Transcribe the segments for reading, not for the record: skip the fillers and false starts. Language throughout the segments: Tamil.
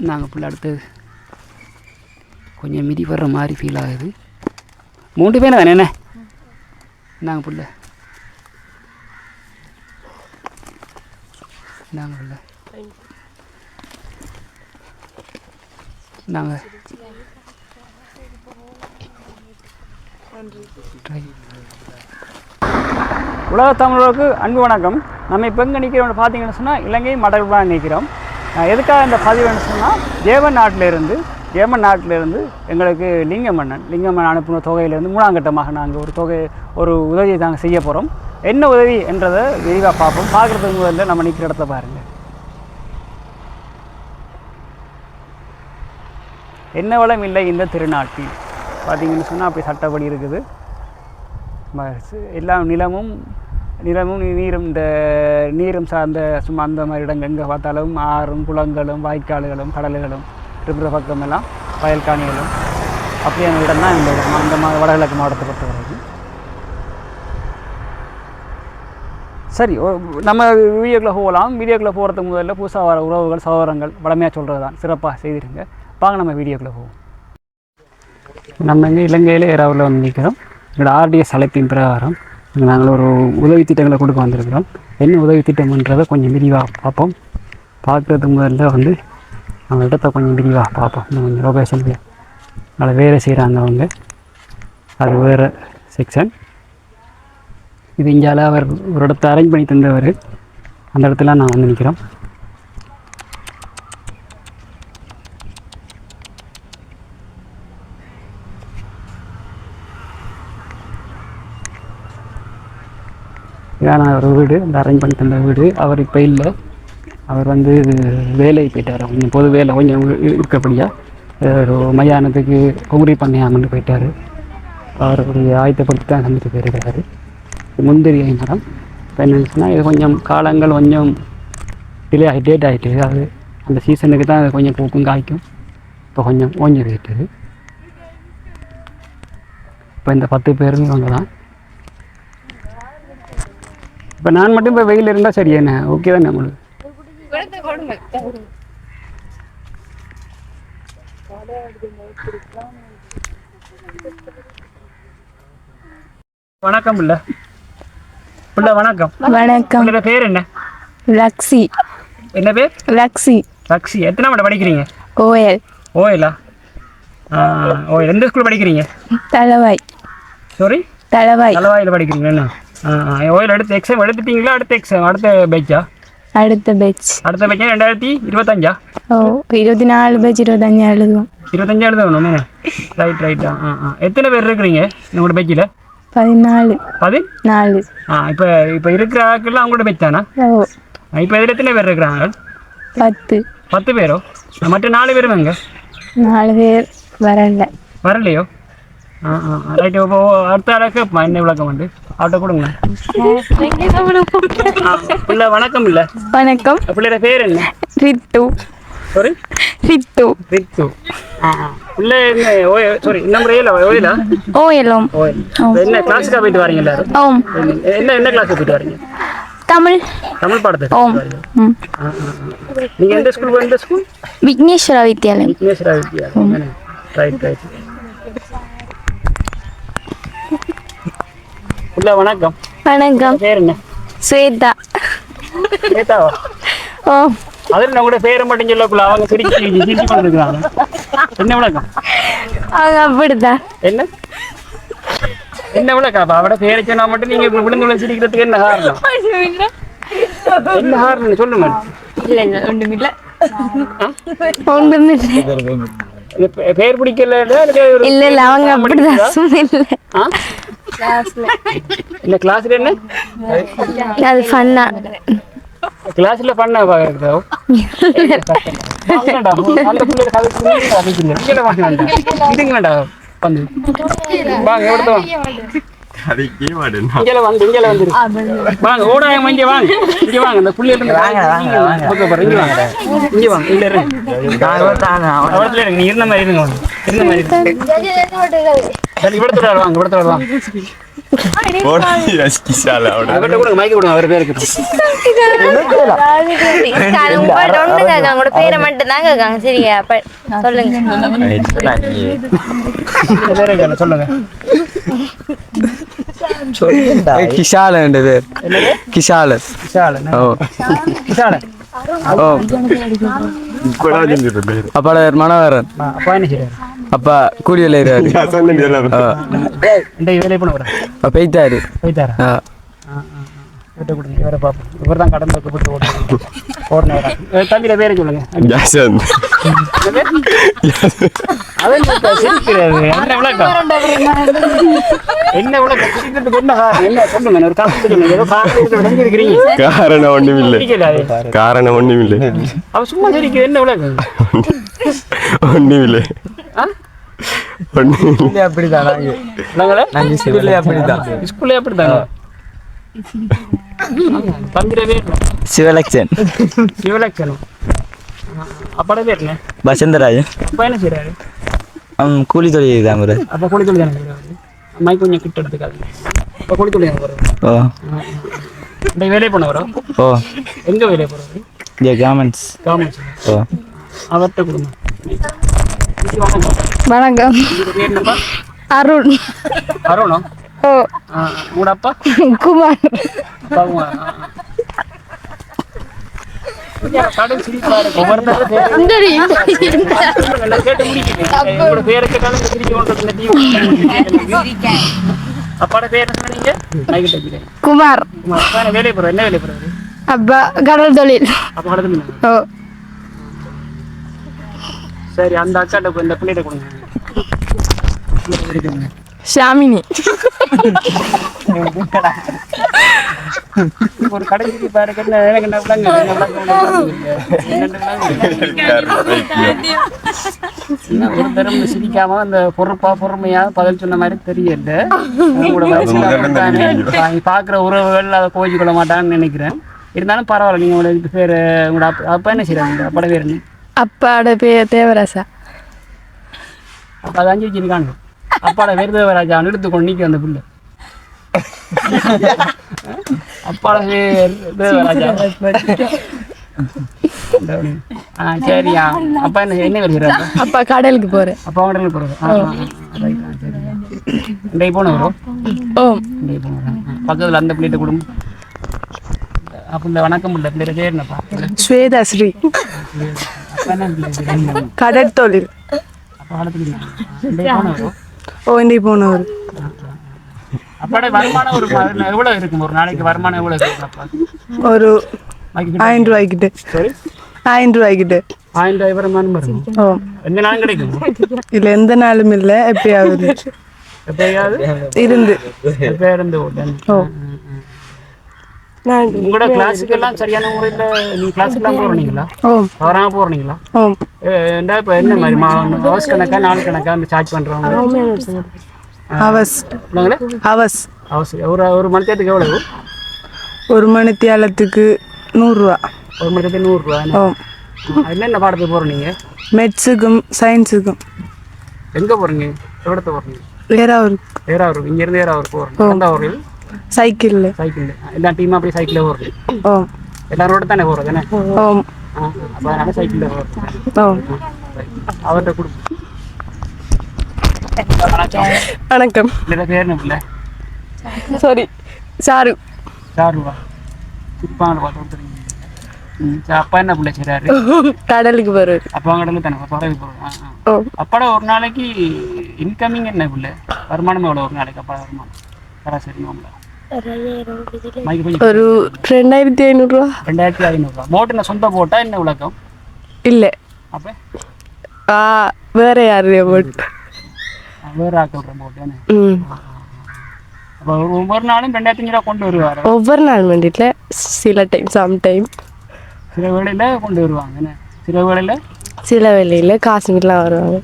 நாங்கள் பிள்ளை அடுத்து கொஞ்சம் மிதி வர்ற மாதிரி ஃபீல் ஆகுது. 3 பேர் தானே என்ன நாங்கள் பிள்ளை நாங்கள் பிள்ளை நாங்கள் உலக தமிழர்களுக்கு அன்பு வணக்கம். நம்ம இப்போ எங்கே நிற்கிறோம்னு பார்த்தீங்கன்னு சொன்னால் இலங்கை மடகுதான் நிற்கிறோம். எதுக்காக இந்த பதிவுன்னு சொன்னால் ஜேர்மன் நாட்டிலிருந்து எங்களுக்கு லிங்கமன்னன் அனுப்பின தொகையிலேருந்து 3ஆம் கட்டமாக நாங்கள் ஒரு உதவியை நாங்கள் செய்ய போகிறோம். என்ன உதவி என்றதை விரிவாக பார்ப்போம். பார்க்குறதுக்கு முதல்ல நம்ம நிற்கிற இடத்த பாருங்கள். என்ன வளம் இல்லை இந்த திருநாட்டில் பார்த்தீங்கன்னு சொன்னால் அப்படி சட்டப்படி இருக்குது. எல்லா நிலமும் நீரும் இந்த நீரும் சார்ந்த சும்மா அந்த மாதிரி இடங்கள் எங்கே பார்த்தாலும் ஆறும் குளங்களும் வாய்க்கால்களும் கடல்களும் இருக்கிற பக்கமெல்லாம் வயல்காணிகளும் அப்படியான இடம் தான் இந்த இடம். அந்த வடகிழக்கு மாவட்டத்தை பொறுத்த வரைக்கும். சரி, நம்ம வீடியோக்குள்ளே போகலாம். வீடியோக்குள்ளே போகிறதுக்கு முதல்ல புதுசாக வர உறவுகள் சகோதரங்கள் வளமையாக சொல்கிறது தான் சிறப்பாக செய்திருங்க. வாங்க நம்ம வீடியோக்குள்ளே போவோம். நம்ம இங்கே இலங்கையில் ஏறாவில் வந்து நிற்கிறோம். எங்களோட ஆர்டிஎஸ் அழைப்பின் பிரகாரம் நாங்கள் ஒரு உதவி திட்டங்களை கொடுக்க வந்திருக்கிறோம். என்ன உதவி திட்டம்ன்றதை கொஞ்சம் விரிவாக பார்ப்போம். பார்க்குறதுக்கு முதல்ல வந்து நம்ம இடத்த கொஞ்சம் விரிவாக பார்ப்போம். கொஞ்சம் லொகேஷனில் அதை வேலை செய்கிறாங்க அவங்க, அது வேறு செக்ஷன். இது இங்கால அவர் ஒரு இடத்த அரேஞ்ச் பண்ணி தந்தவர். அந்த இடத்துல நான் வந்து நிற்கிறோம். இதான ஒரு வீடு, இந்த அரேஞ்ச் பண்ணி தந்த வீடு. அவர் இப்போ இல்லை, அவர் வந்து வேலைக்கு போயிட்டார். கொஞ்சம் பொது வேலை கொஞ்சம் இருக்கப்படியாக ஒரு மையானத்துக்கு கொங்குரி பண்ணையாமன்னு போயிட்டார். அவருடைய ஆயத்தப்படுத்தி தான் சந்தித்து போயிருக்கிறாரு. முந்திரி மரம் இப்போ என்னன்னு சொன்னால் இது கொஞ்சம் காலங்கள் கொஞ்சம் டேட் ஆகிட்டு, அது அந்த சீசனுக்கு தான் அது கொஞ்சம் பூக்கும் காய்க்கும். இப்போ கொஞ்சம் ஓஞ்சி போயிட்டுது. இப்போ இந்த 10 பேரும் இவங்க தான். இப்போ நான் மட்டும் இப்போ வெயில் இருந்தால் சரி என்ன ஓகே தான் நம்மளுக்கு. வணக்கம் பிள்ளை. வணக்கம். பேர் என்ன? லக்ஸி. என்ன பேர்? லக்ஸி. எத்தனை மட்டும் படிக்கிறீங்க? ஓயலா? ஓயல். எந்த ஸ்கூல் படிக்கிறீங்க? தலவாயில் படிக்கிறீங்க. என்ன ஓயில் அடுத்த எக்ஸாம் எடுத்துட்டீங்களா? அடுத்த பேட்சா? அடுத்த பேட்ச் 2025? 24 பேட்ச் 25 எழுதுவோம். 25 எழுதணும். ரைட். எத்தனை பேர் இருக்கிறீங்க உங்களோட பேட்சில்? 14. இப்போ இருக்கிற ஆட்கள்லாம் அவங்களோட பேட்ச் தானா? இப்போ இதில் எத்தனை பேர் இருக்கிறாங்க? 10 பேரோ? மற்ற 4 பேரும் எங்க? 4 பேர் வரலையோ? ரைட். இப்போ அடுத்த ஆளுக்கு என்ன விளக்கம் வந்து அவட்ட கொடுங்க. பிள்ளை வணக்கம். இல்லை வணக்கம். பிள்ளையோட பேர் என்ன? ரித்து. பிள்ளை என்ன நம்பர் ஓயிலா? என்ன கிளாஸுக்காக போயிட்டு வரீங்க எல்லாரும்? என்ன கிளாஸுக்கு போயிட்டு வரீங்க? தமிழ் பாடத்துக்கு. நீங்க எந்த ஸ்கூல்? விக்னேஸ்வரா வித்யாலயம். ரைட். பிள்ளை வணக்கம். பேர் என்ன? ஸ்வேதாவா? அதில் நான் கூட பேரை மட்டும் சொல்லக்குள்ள அவங்க சிரிச்சு கொண்டிருக்கிறாங்க. என்ன விளக்கம்? அப்படிதான். என்ன விளக்கம்? அவட பேரை சொன்னா மட்டும் நீங்க விழுந்து சிரிக்கிறதுக்கு என்ன காரணம்? சொல்லுங்க. பேர் பிடிக்கல? இல்ல அவங்க அப்படிதான். என்ன கிளாஸ்ல என்ன அது ஃபன்னா? கிளாஸ்ல பண்ண பாக்குறதோ அந்த பிள்ளை இதுங்கடா வந்து வாங்க எடுத்து வாங்க ஓடாயம் இங்க வாங்க இந்த புள்ளியில இங்க வாங்க இல்ல நீ இருந்த மாதிரி இருங்க சரி இவடத்துல வாங்க இவடத்துல வாங்க இவர்ட்ட கூட மைக் கொடுங்க அவர் பேருக்கு உங்களோட பேரை மட்டும் தான் கேட்காங்க சரியா அப்ப சொல்லுங்க சொல்லுங்க கிஷால பேர் கிஷால அப்பாட மனோகரன் அப்பா என்ன செய்றாரு அப்பா கூலியில் வேலை பண்ண போறாரு பெய்தாரு போயிட்டாரா விட்டு கொடுங்க இவரை பார்ப்போம் இவர் தான் கடன் விட்டு ஓடுனவரா தம்பியில பேரை சொல்லுங்க என்ன விளக்கம் சிரிக்கிறதுக்கு என்ன சொல்லுங்க ஒரு காரணத்தை சொல்லுங்க ஏதோ காரணத்தை விளங்கிருக்கிறீங்க காரணம் ஒண்ணுமில்லை அவ சும்மா சிரிக்க என்ன விளக்கம் ஒண்ணுமில்லை அப்படிதான் அப்படிதான் ஸ்கூல்லே அப்படிதான் தம்பியில பேர் சிவலக்ஷன் சிவலட்சணம் அப்பாட பேர் என்ன வசந்தராஜ் அப்பா என்ன செய்றாரு கூலி தொழில் தான் அப்போ கூலி தொழில் தானே செய்றாரு அம்மாய் கொஞ்சம் கிட்ட எடுத்துக்காது இப்போ கூலி தொழில் வரும் ஓ இந்த வேலையை பண்ண வரும் ஓ எங்க வேலையை போறாரு இந்த கவர்மெண்ட்ஸ் கவர்மெண்ட் ஓ அவர்கிட்ட கொடுங்க வணக்கம் உங்க பேர் என்னப்பா அருண் அருணா ஓ உங்களோட அப்பா குமார் அப்பாவும் கடல் சிரிப்பா இருக்கு ஒவ்வொருத்தரும் கேட்டு முடிக்கிறேன் உங்களோட பேரை கேட்டாலும் சிரிக்க கொண்டு அப்பாட பேர் என்ன சொன்னீங்க குமார் அப்பா என்ன வேலையை போறாரு என்ன வேலையை போறாரு அப்பா கடல் தொழில் அப்போ கடல் ஓ சரி அந்த அக்காட்ட இந்த பிள்ளைகிட்ட கொடுங்க ஷாமினி ஒரு கடைக்கு பாரு எனக்கு என்ன ஒரு தரம் சிரிக்காம அந்த பொறுமையா பதில் சொன்ன மாதிரி தெரியல உங்களோட வயசுல பாக்குற உறவுகள் அதை கோவிச்சு கொள்ள மாட்டான்னு நினைக்கிறேன் இருந்தாலும் பரவாயில்ல நீங்க உங்களோட பேர் உங்களோட அப்பா என்ன செய்யறாங்க அப்பாட பேர் என்ன அப்பாட பேர் தேவராசா அப்ப அது 5 வச்சிருக்காங்க அப்பாட பேர் தேவராஜா எடுத்து கொண்டு நிக்க அந்த புள்ள அப்பாட பேர் தேவராஜா சரியா அப்பா என்ன வருகிறாரு அப்பா கடலுக்கு போறேன் அப்பா கடலுக்கு போறது இன்றைக்கு போனவரோ ஓ இன்றைக்கு போனவரா பக்கத்துல அந்த பிள்ளைகிட்ட கொடுங்க அப்ப இந்த வணக்கம் உள்ள பிள்ளை பேர் என்னப்பா ஸ்வேதா ஸ்ரீ அப்பா என்ன பிள்ளை கடற்தொழில் அப்பா காலத்துல இன்றைக்கு போனவரோ ஓ இன்றைக்கு போனவர் அப்பாட வருமானம் ஒரு எவ்வளவு இருக்கும் ஒரு நாளைக்கு வருமானம் எவ்வளவு இருக்கும் அப்பா ஒரு 1000 ரூபாய்க்கிட்ட சரி 1000 ரூபாய்க்கிட்ட 1000 ரூபாய் வருமானம் வரும் ஓ எந்த நாளும் கிடைக்கும் இல்ல எந்த நாளும் இல்ல எப்பயாவது எப்பயாவது இருந்து எப்பயாவது ஓ உங்களோட கிளாஸுக்கு எல்லாம் சரியான முறையில் நீ கிளாஸுக்கு எல்லாம் போறீங்களா ஓ வராம போறீங்களா ஓ இப்போ என்ன மாதிரி ஹவர்ஸ் கணக்கா நாள் கணக்கா அந்த சார்ஜ் பண்றவங்க அவஸ் அவஸ் ஹவர்ஸ் ஒரு மணி நேரத்துக்கு எவ்வளவு ஒரு மணித்தியாலத்துக்கு 100 ரூபா ஒரு மணி நேரத்துக்கு 100 ரூபா ஓ என்னென்ன பாடத்துக்கு போறோம் நீங்க மெட்ஸுக்கும் சயின்ஸுக்கும் எங்க போறீங்க எவ்வளோத்த போறீங்க ஏறாவூர் இங்க இருந்து ஏறாவூர் போறோம் எந்த ஊரில் சைக்கிள்ல சைக்கிள் எல்லா டீமும் அப்படியே சைக்கிள்ல போறது ஓ எல்லாரோட தானே போறது என்ன ஓ அப்போ அதனால சைக்கிள்ல போறது ஓ அவர்கிட்ட கொடுப்போம் வணக்கம் இல்லை பேர் என்ன பிள்ளை சாரி சாரு சாருவா சிப்பாங்க பார்த்து கொடுத்துருங்க அப்பா என்ன பிள்ளை செய்றாரு கடலுக்கு போறாரு அப்பா கடலுக்கு தானே கடலுக்கு போகிறோம் ஓ அப்பாட ஒரு நாளைக்கு இன்கமிங் என்ன பிள்ளை வருமானம் எவ்வளோ ஒரு நாளைக்கு அப்பா வருமானம் சராசரி நோம்பல ஒரு 2500 ரூபா 2500 ரூபா போட்டு என்ன சொந்த போட்டா என்ன விளக்கம் இல்லை அப்போ வேற யாரு போட்டு வேறு ஆக்க விட்ற போட்டு என்ன ம் அப்போ ஒவ்வொரு நாளும் 2500 ரூபா கொண்டு வருவார் ஒவ்வொரு நாள் வேண்டியதில்ல சில டைம் சம்டைம் சில வேளையில் கொண்டு வருவாங்க என்ன சில வேளையில் சில வேலையில் காசுலாம் வருவாங்க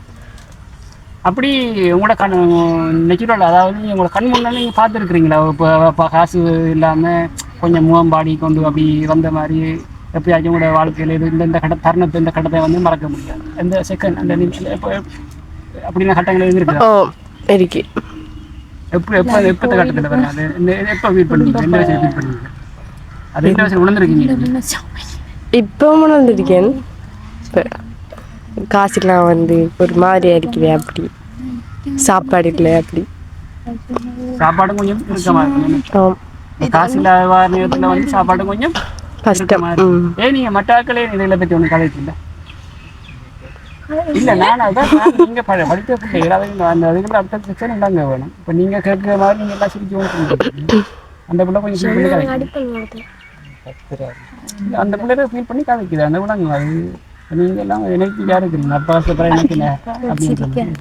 அப்படி உங்களோட கண் நெச்சுரல் அதாவது உங்களோட கண் முன்னாடி நீங்கள் பார்த்துருக்குறீங்களா இப்போ காசு இல்லாமல் கொஞ்சம் முகம்பாடி கொண்டு அப்படி வந்த மாதிரி எப்பயாச்சும் உங்களோட வாழ்க்கையில் இது இந்த தருணத்தை இந்த கட்டத்தை வந்து மறக்க முடியாது எந்த செகண்ட் அந்த நிமிஷம் இப்போ அப்படின்னா கட்டங்கள் ஓ இருக்கு. எப்போ கட்டத்தில் வரணும் அது எப்போ ஃபீல் பண்ணுவீங்க? எந்த வயசில் ஃபீல் பண்ணுவீங்க? அது எந்த வயசில் உணர்ந்துருக்கீங்க? இப்போ உணர்ந்துருக்கேன். இப்போ காசுலாம் வந்து ஒரு மாதிரியா இருக்குது. அப்படி சாப்பாடு இல்லை. அப்படி சாப்பாடும் கொஞ்சம் இருக்கமா இருக்கும். ஆமாம். காசு இல்லாத நேரத்தில் வந்து சாப்பாடு கொஞ்சம் கஷ்டம். நீங்கள் மற்ற ஆட்களே இதில் பற்றி ஒன்றும் கதைக்கு இல்லை நான் அதான் நீங்கள் படித்த பிள்ளைகள் அதுக்கு அந்த அதுக்குள்ள அடுத்த பிரச்சனை இல்லைங்க வேணும். இப்போ நீங்கள் கேட்குற மாதிரி நீங்கள் எல்லாம் சிரிச்சு அந்த பிள்ளை கொஞ்சம் ஃபீல் பண்ணி கதைக்குது. அந்த பிள்ளைய ஃபீல் பண்ணி கதைக்குது அந்த விடங்க. அது நீங்கள் எல்லாம் எனக்கு யார் இருக்கிறீங்க அப்பா சொல்கிறேன் எனக்கு அப்படின்னு.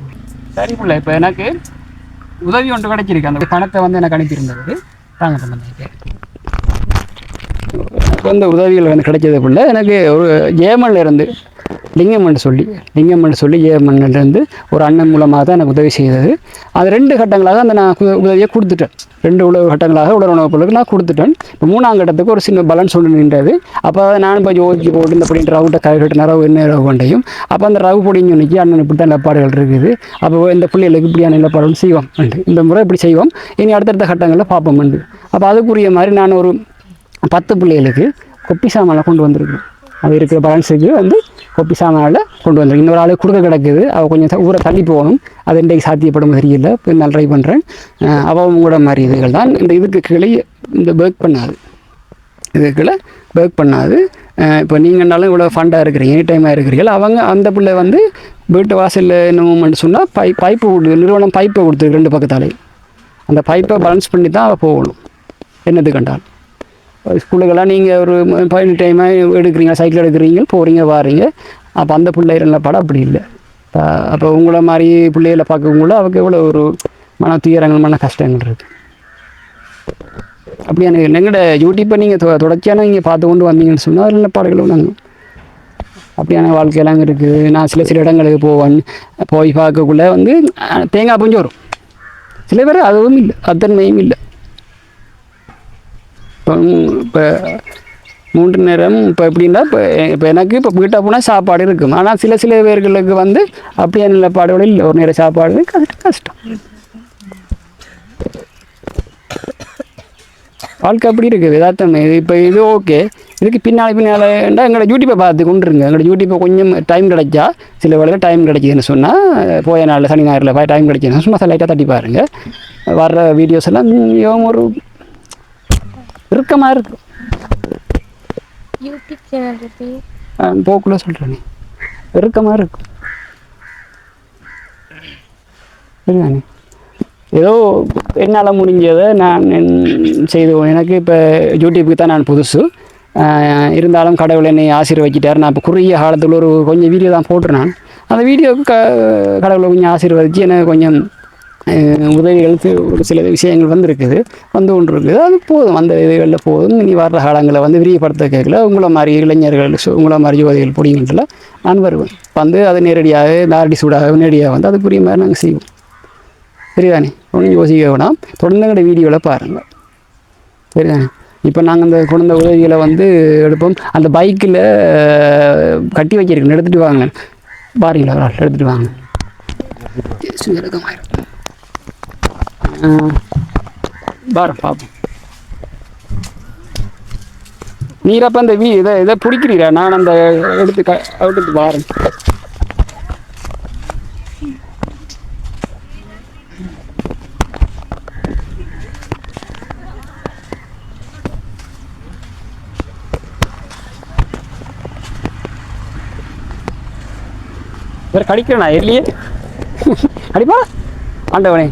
சரி பிள்ளை இப்போ எனக்கு உதவி ஒன்று கிடைச்சிருக்கு. அந்த பணத்தை வந்து எனக்கு அனுப்பியிருந்தது தாங்க சொன்னேன். அந்த உதவிகள் வந்து கிடைச்சது பிள்ளை எனக்கு ஒரு ஜேமன்ல இருந்து லிங்கம்னு சொல்லி ஜேமன்லேருந்து ஒரு அண்ணன் மூலமாக தான் எனக்கு உதவி செய்தது. அது 2 கட்டங்களாக அந்த நான் உதவியை கொடுத்துட்டேன். 2 கட்டங்களாக உணவுப் பொருளுக்கு நான் கொடுத்துட்டேன். இப்போ 3ஆம் கட்டத்துக்கு ஒரு சின்ன பலன்ஸ் ஒன்று நின்றது. அப்போ நான் இப்போ யோசிச்சு போட்டு இந்த அப்படின்ற ரவுட்டை கட்டு ரவு என்ன ரவு கொண்டையும் அப்போ அந்த ரவு பொடின்னு சொன்னிச்சு அண்ணன் இப்படி தான் நிலப்பாடுகள் இருக்குது. அப்போ இந்த பிள்ளைகளுக்கு இப்படியான நிலப்பாடுகள் செய்வோம் இந்த முறை இப்படி செய்வோம். இனி அடுத்தடுத்த கட்டங்களில் பார்ப்போம். அப்போ அதுக்குரிய மாதிரி நான் ஒரு 10 பிள்ளைகளுக்கு கொப்பி சாமானை கொண்டு வந்திருக்கேன். அது இருக்கிற பேலன்ஸுக்கு வந்து கொப்பி சாமானில் கொண்டு வந்துடும். இன்னொரு ஆளுக்கு கொடுக்க கிடக்குது. அவள் கொஞ்சம் ஊரை தள்ளி போகணும். அது இன்றைக்கு சாத்தியப்படும் தெரியல. இப்போ நான் ட்ரை பண்ணுறேன். அவள் கூட மாதிரி இதுகள் தான் இந்த இதுக்கு கீழே இந்த பேக் பண்ணாது. இதுக்குள்ள பேக் பண்ணாது. இப்போ நீங்கள்னாலும் இவ்வளோ ஃபண்டாக இருக்கிறீங்க, எனி டைமாக இருக்கிறீர்கள். அவங்க அந்த பிள்ளை வந்து வீட்டு வாசலில் என்ன மூமெண்ட் சொன்னால் பைப்பு நிறுவனம் பைப்பை கொடுத்துருக்கு 2 பக்கத்தாலே. அந்த பைப்பை பேலன்ஸ் பண்ணி தான் அவள் போகணும். என்னது கண்டால் ஸ்கூலுக்கெல்லாம் நீங்கள் ஒரு 15 டைமாக எடுக்கிறீங்க, சைக்கிள் எடுக்கிறீங்க, போகிறீங்க வாரீங்க. அப்போ அந்த பிள்ளைகள படம் அப்படி இல்லை. அப்போ உங்களை மாதிரி பிள்ளைகளை பார்க்கக்குள்ள அவருக்கு எவ்வளோ ஒரு மன துயரங்கள் மன கஷ்டங்கள் இருக்குது. அப்படியான எங்களோட யூடியூப்பை நீங்கள் தொடர்ச்சியான நீங்கள் பார்த்து கொண்டு வந்தீங்கன்னு சொன்னால் அதில் பாடல்களும் நாங்கள் அப்படியான வாழ்க்கையெல்லாம் இருக்குது. நான் சில இடங்களுக்கு போய் பார்க்கக்குள்ளே வந்து தேங்காய் புஞ்சு வரும். சில பேர் அதுவும் இல்லை, அத்தன்மையும் இல்லை. இப்போ 3 நேரம் இப்போ எப்படின்னா இப்போ எனக்கு இப்போ வீட்டை போனால் சாப்பாடு இருக்கும். ஆனால் சில பேர்களுக்கு வந்து அப்படியே நிலப்பாடுகள் இல்லை. ஒரு நேரம் சாப்பாடு கஷ்டம். வாழ்க்கை அப்படி இருக்குது யதார்த்தம். இப்போ இது ஓகே. இதுக்கு பின்னால் எங்களோட யூடியூப்பை பார்த்து கொண்டுருங்க. எங்களோட யூடியூப்பை கொஞ்சம் டைம் கிடைச்சா சில வேளையில் டைம் கிடைக்கிதுன்னு சொன்னால் போய நாளில் சனி ஞாயிறில் டைம் கிடைச்சிதுன்னா சும்மா லைட்டாக தட்டி பாருங்கள். வர்ற வீடியோஸ் எல்லாம் மிகவும் ஒரு இறுக்கமாக இருக்கு. யூடியூப் சேனல் போக்குள்ள சொல்கிறேன் இறுக்கமாக இருக்கும். சரிதானே? ஏதோ என்னால் முடிஞ்சதை நான் செய்துவோம். எனக்கு இப்போ யூடியூப்புக்கு தான் நான் புதுசு. இருந்தாலும் கடவுள் என்னை ஆசீர்வதிச்சிட்டார். நான் இப்போ குறுகிய காலத்தில் ஒரு கொஞ்சம் வீடியோ தான் போட்டுறேன். நான் அந்த வீடியோவுக்கு கடவுளை கொஞ்சம் ஆசீர்வதிச்சு எனக்கு கொஞ்சம் உதவிகளுக்கு ஒரு சில விஷயங்கள் வந்துருக்குது, வந்து கொண்டு இருக்குது. அது போதும், அந்த இதுகளில் போதும். இனி வர்ற காலங்களில் வந்து விரியப்படுத்த கேட்கல உங்களை மாதிரி இளைஞர்கள் உங்களை மாதிரி யுவதிகள் பிடிங்கிட்டுல நான் வருவேன். வந்து அது நேரடியாக நாரடி சூடாக நேரடியாக வந்து அதுக்குரிய மாதிரி நாங்கள் செய்வோம். சரிதானே? ஒன்றும் யோசிக்க வேணாம். தொடர்ந்து எங்களுடைய வீடியோவில் பாருங்கள். சரிதானே? இப்போ நாங்கள் அந்த குழந்தை உதவிகளை வந்து எடுப்போம். அந்த பைக்கில் கட்டி வச்சிருக்கேன், எடுத்துகிட்டு வாங்க. பாருங்களா, ஒரு ஆள் எடுத்துகிட்டு வாங்க. பாரு பார்ப்போம். நீரப்போ அந்த இதை பிடிக்கிறீரா? நான் அந்த எடுத்து பாருங்க. வேறு கடிக்கிறேண்ணா இல்லையே, அடிப்பா ஆண்டவனே.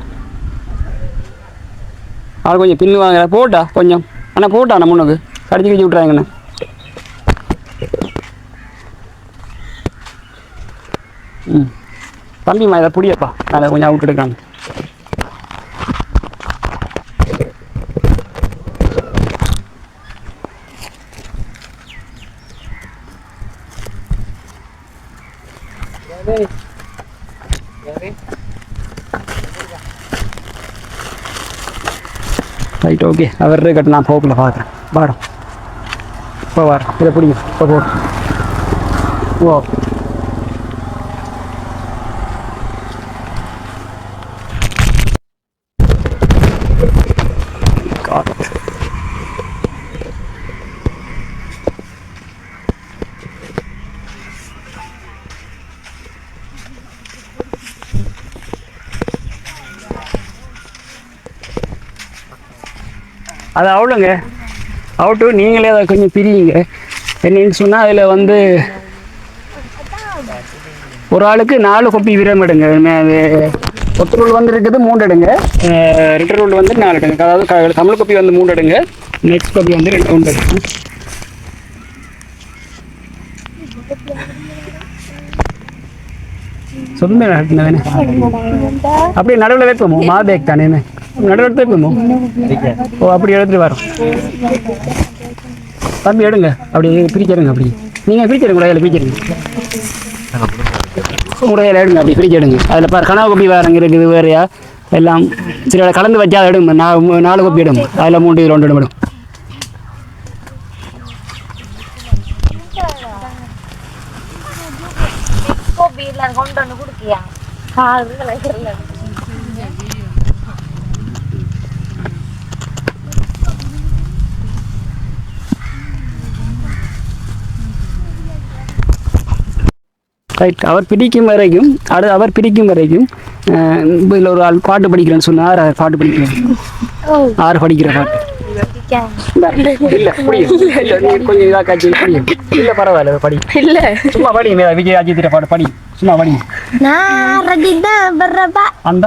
ஆள் கொஞ்சம் பின்னு வாங்க போட்டா கொஞ்சம். அண்ணா போட்டா நம்ம முன்னுக்கு கடிச்சு கடிச்சு விட்றாங்கண்ணா. தம்பிம்மா இதை புடியப்பா, நான் கொஞ்சம் அவுட் எடுக்கிறாங்க. Right, okay. அவர் கட்டு நான் போக்கில் பார்க்குறேன். வாரம் இப்போ வாரம் இதை பிடிக்கும். இப்போ போட்டு ஓ அது அவ்வளோங்க அவுட்டு. நீங்களே அதை கொஞ்சம் பிரியுங்க. என்னன்னு சொன்னால் அதில் வந்து ஒரு ஆளுக்கு 4 கொப்பி விரம் எடுங்க. ஒட்டு ரோல் வந்து இருக்குது 3 எடுங்க, 2 ரோல் வந்து 4 எடுங்க. அதாவது தமிழ் கொப்பி வந்து 3 எடுங்க, நெக்ஸ்ட் கொப்பி வந்து 2 எடுங்க. சொல்லுமே வேணே அப்படியே நடுவில் வைப்போமோ? மாதேக் தானே நடுவில் எடுத்து வைப்போமோ? ஓ அப்படி எடுத்துகிட்டு வரோம். தம்பி எடுங்க, அப்படி பிரிச்சிடுங்க. அப்படி நீங்கள் பிரிச்சிடுங்க, உடையில பிரிச்சிடுங்க, உடையில எடுங்க, அப்படி பிரிச்சு எடுங்க. அதில் பாரு கனவு கொப்பி வேறங்க இருக்குது, வேறையா எல்லாம் சில கலந்து வச்சா அதை எடுங்க. 4 கொப்பி எடுங்க, அதில் 3 இது 2 எடுங்க. கொண்டு வந்து கொடுக்கியா? ரைட். அவர் பிடிக்கும் வரைக்கும் இதில் ஒரு ஆள் பாட்டு படிக்கிறேன்னு சொன்னார். பாட்டு படிக்கிறேன் 6 படிக்கிற பாட்டு. கொஞ்சம் இதாக காட்சி இல்லை, பரவாயில்ல படி. இல்லை சும்மா படி. விஜய் அஜித் பாட்டு படி, சும்மா படி. அந்த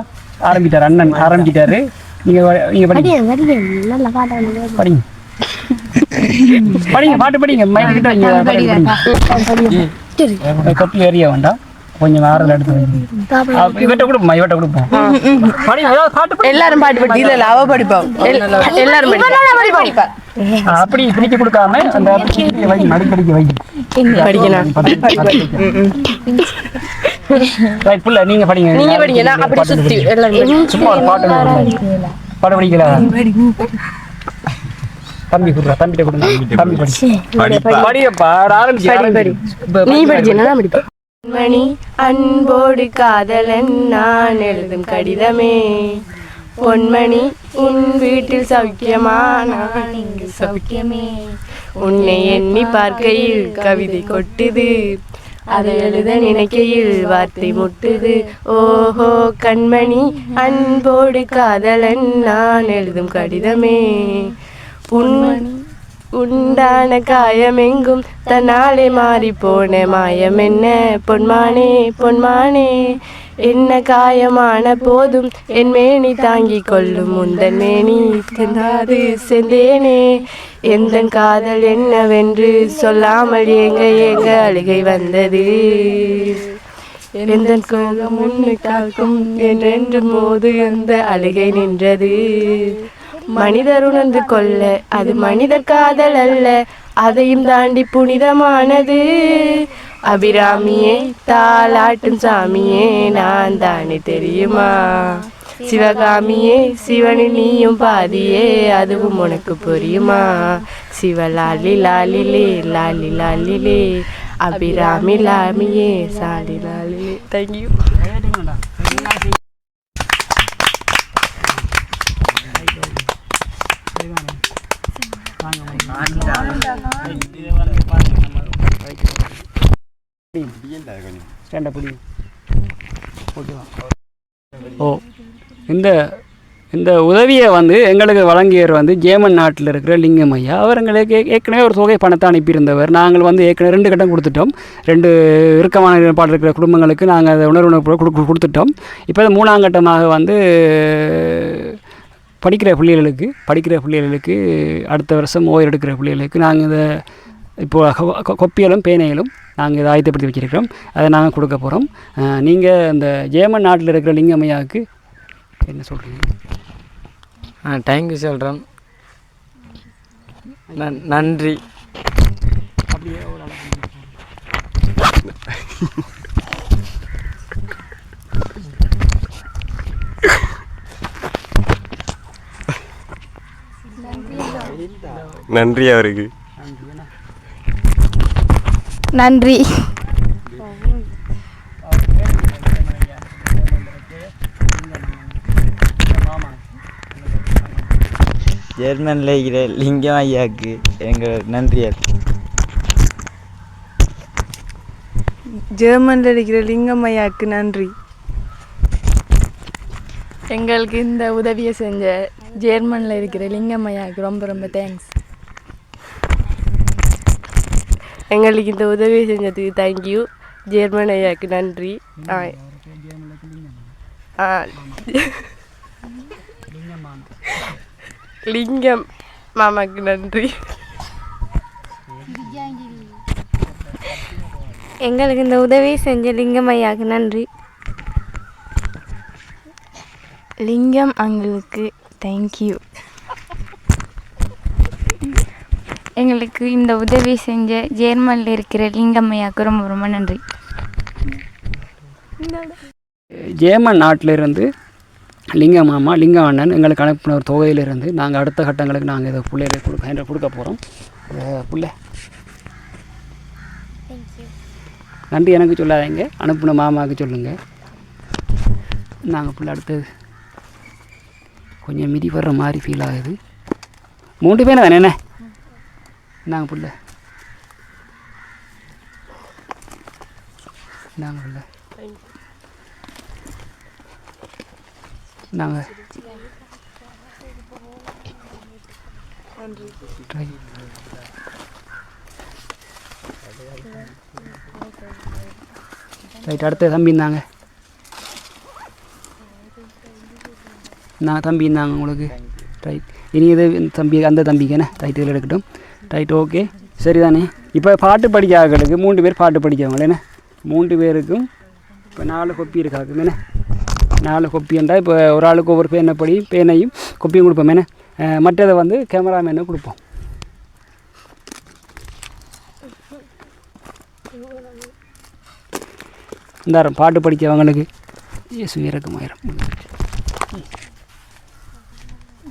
ஆரம்பிட்டார், அண்ணன் ஆரம்பிச்சிட்டாரு. நீங்கள் படிங்க படிங்க, பாட்டு படிங்க. கொப்பி ஏறிய வேண்டாம், கொஞ்சம் ஆறுதல் எடுத்து இவட்ட கொடுப்போம், இவட்ட கொடுப்போம். எல்லாரும் பாட்டு படி. இல்ல அவ படிப்போம், எல்லாரும் படிப்பா. அப்படி பிரிச்சு கொடுக்காம அந்த அடிக்கடிக்கு வை படிக்கலாம். நீங்க படிங்க, நீங்க படிங்க. நான் அப்படி சுத்தி எல்லாரும் சும்மா ஒரு பாட்டு படிக்கல. தம்பி கொடுறா, தம்பிட்ட கொடுங்க. தம்பி படிப்பா, ஆரம்பிச்சு. நீ படிச்சேன்னா படிப்பா. மணி அன்போடு காதலன் நான் எழுதும் கடிதமே, பொன்மணி உன் வீட்டில் சௌக்கியமா, நான் இங்கு சௌக்கியமே. உன்னை எண்ணி பார்க்கையில் கவிதை கொட்டுது, அதை எழுத நினைக்கையில் வார்த்தை முட்டுது. ஓஹோ கண்மணி அன்போடு காதலன் நான் எழுதும் கடிதமே, பொன்மணி உண்டான காயமெங்கும் தன்னாலே மாறி போன மாயம் என்ன பொன்மானே பொன்மானே. என்ன காயமான போதும் என் மேனி தாங்கிக் கொள்ளும் முந்தன் மேனி தின்னாது செந்தேனே. எந்தன் காதல் என்னவென்று சொல்லாமல் ஏங்க ஏங்க அழுகை வந்தது, எந்தன் சோகம் உன்னை காக்கும் என்றென்று போது அந்த அழுகை நின்றது. மனிதர் உணர்ந்து கொள்ள அது மனிதர் காதல் அல்ல, அதையும் தாண்டி புனிதமானது. அபிராமியே தாலாட்டும் சாமியே நான் தானே தெரியுமா, சிவகாமியே சிவனில் நீயும் பாதியே அதுவும் உனக்கு புரியுமா. சிவலாலி லாலிலே லாலி லாலிலே அபிராமி லாமியே சாலி லாலிலே. தேங்க்யூ. ஓ இந்த உதவியை வந்து எங்களுக்கு வழங்கியவர் வந்து ஜேர்மன் நாட்டில் இருக்கிற லிங்கம் ஐயா. அவர் எங்களுக்கு ஏற்கனவே ஒரு தொகை பணத்தை அனுப்பியிருந்தவர். நாங்கள் வந்து ஏற்கனவே 2 கட்டம் கொடுத்துட்டோம். 2 இறுக்கமான இடர்பாடு இருக்கிற குடும்பங்களுக்கு நாங்கள் அதை உணர்வு கொடுத்துட்டோம். இப்போ 3ஆம் கட்டமாக வந்து படிக்கிற பிள்ளைகளுக்கு அடுத்த வருஷம் ஓய்வு எடுக்கிற பிள்ளைகளுக்கு நாங்கள் இதை இப்போது கொப்பியலும் பேனையிலும் நாங்கள் இதை ஆயத்தப்படுத்தி வச்சுருக்கிறோம். அதை நாங்கள் கொடுக்க போகிறோம். நீங்கள் இந்த ஜேர்மன் நாட்டில் இருக்கிற லிங்கம்மையாவுக்கு என்ன சொல்கிறீங்க? தேங்க்யூ சொல்கிறோம். நன்றி. அப்படியே நன்றி அவருக்கு. நன்றி. ஜெர்மனில் இருக்கிற லிங்கம் ஐயாவுக்கு எங்கள் நன்றி. ஜெர்மனில் இருக்கிற லிங்கம் ஐயாவுக்கு நன்றி. எங்களுக்கு இந்த உதவியை செஞ்ச ஜெர்மனில் இருக்கிற லிங்கம் ஐயாவுக்கு ரொம்ப ரொம்ப தேங்க்ஸ். எங்களுக்கு இந்த உதவியை செஞ்சதுக்கு தேங்க்யூ. ஜெர்மன் ஐயாவுக்கு நன்றி. லிங்கம் மாமாக்கு நன்றி. எங்களுக்கு இந்த உதவி செஞ்ச லிங்கம் ஐயாவுக்கு நன்றி. லிங்கம் அங்களுக்கு தேங்க்யூ. எங்களுக்கு இந்த உதவி செஞ்ச ஜெர்மனில் இருக்கிற லிங்கம் ஐயாவுக்கு ரொம்ப ரொம்ப நன்றி. ஜேர்மன் நாட்டிலிருந்து லிங்கம் மாமா லிங்கம் அண்ணன் எங்களுக்கு அனுப்பின ஒரு தொகையிலிருந்து நாங்கள் அடுத்த கட்டங்களுக்கு நாங்கள் இதை பிள்ளைகளுக்கு கொடுக்க போகிறோம். பிள்ளை நன்றி எனக்கு சொல்லாதீங்க, அனுப்பின மாமாவுக்கு சொல்லுங்கள். நாங்கள் பிள்ளை அடுத்தது கொஞ்சம் மிதி வர்ற மாதிரி ஃபீல் ஆகுது. 3 பேர் தானே என்ன நாங்கள் பிள்ளை நாங்கள் பிள்ளை நாங்கள் ரைட். அடுத்த தம்பி இருந்தாங்க நான் தம்பி இருந்தாங்க உங்களுக்கு. ரைட். இனி இது தம்பி அந்த தம்பிக்கு என்ன ரைட் இதில் எடுக்கட்டும். ரைட் ஓகே சரிதானே. இப்போ பாட்டு படிக்காதவங்களுக்கு 3 பேர் பாட்டு படித்தவங்கள என்ன 3 பேருக்கும் இப்போ 4 கொப்பி இருக்காது என்ன 4 கொப்பி என்றால் இப்போ ஒரு ஆளுக்கு ஒவ்வொரு பேனப்படி பேனையும் கொப்பியும் கொடுப்போம் என்ன. மற்றதை வந்து கேமராமேனு கொடுப்போம். இந்த பாட்டு படித்தவங்களுக்கு இயேசு இறக்குமாயிரம்.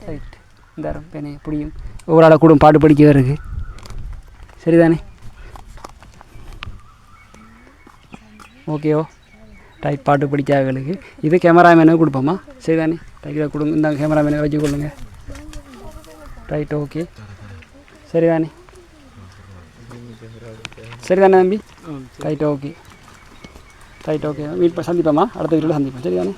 ரைட். இந்த பேனை பிடிக்கும் ஒவ்வொரு ஆளை கூட பாட்டு படிக்க இருக்கு சரிதானே. ஓகேவோ ரைட். பாட்டு படித்தவங்களுக்கு இது கேமராமேனுக்கு கொடுப்போமா சரிதானே. ரைட்டில் கொடுங்க. இந்த கேமராமேனை வச்சு கொள்ளுங்க. ரைட் ஓகே சரிதானே. சரிதானே தம்பி. Right okay right okay. வீட்டில் சந்திப்போம்மா, அடுத்த வீட்டில் சந்திப்போம் சரிதானே.